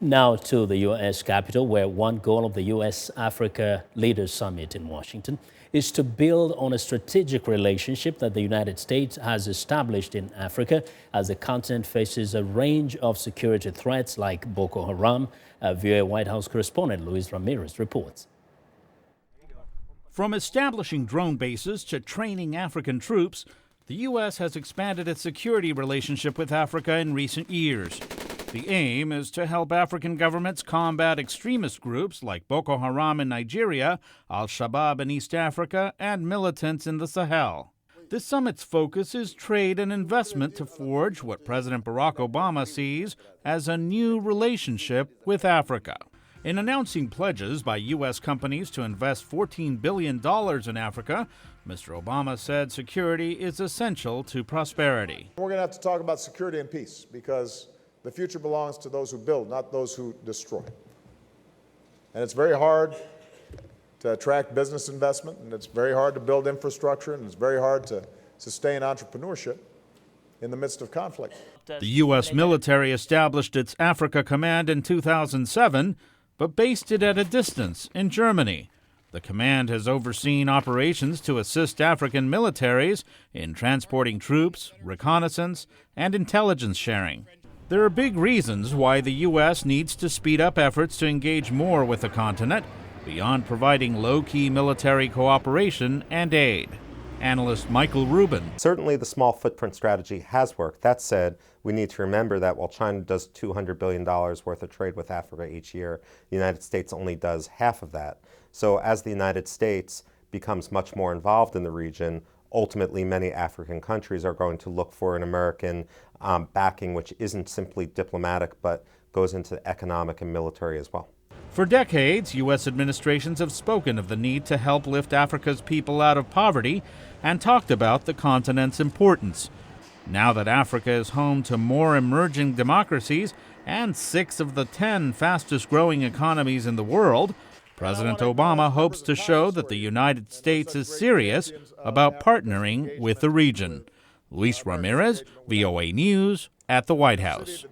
Now to the U.S. Capitol, where one goal of the U.S. Africa Leaders Summit in Washington is to build on a strategic relationship that the United States has established in Africa as the continent faces a range of security threats like Boko Haram. VOA White House correspondent Luis Ramirez reports. From establishing drone bases to training African troops, the U.S. has expanded its security relationship with Africa in recent years. The aim is to help African governments combat extremist groups like Boko Haram in Nigeria, Al-Shabaab in East Africa, and militants in the Sahel. This summit's focus is trade and investment to forge what President Barack Obama sees as a new relationship with Africa. In announcing pledges by U.S. companies to invest $14 billion in Africa, Mr. Obama said security is essential to prosperity. We're going to have to talk about security and peace because the future belongs to those who build, not those who destroy. And it's very hard to attract business investment, and it's very hard to build infrastructure, and it's very hard to sustain entrepreneurship in the midst of conflict. The U.S. military established its Africa Command in 2007, but based it at a distance in Germany. The command has overseen operations to assist African militaries in transporting troops, reconnaissance, and intelligence sharing. There are big reasons why the U.S. needs to speed up efforts to engage more with the continent, beyond providing low-key military cooperation and aid. Analyst Michael Rubin. Certainly the small footprint strategy has worked. That said, we need to remember that while China does $200 billion worth of trade with Africa each year, the United States only does half of that. So as the United States becomes much more involved in the region, ultimately many African countries are going to look for an American backing which isn't simply diplomatic but goes into economic and military as well. For decades, U.S. administrations have spoken of the need to help lift Africa's people out of poverty and talked about the continent's importance. Now that Africa is home to more emerging democracies and 6 of the 10 fastest-growing economies in the world, President Obama hopes to show that the United States is serious about partnering with the region. Luis Ramirez, VOA News, at the White House.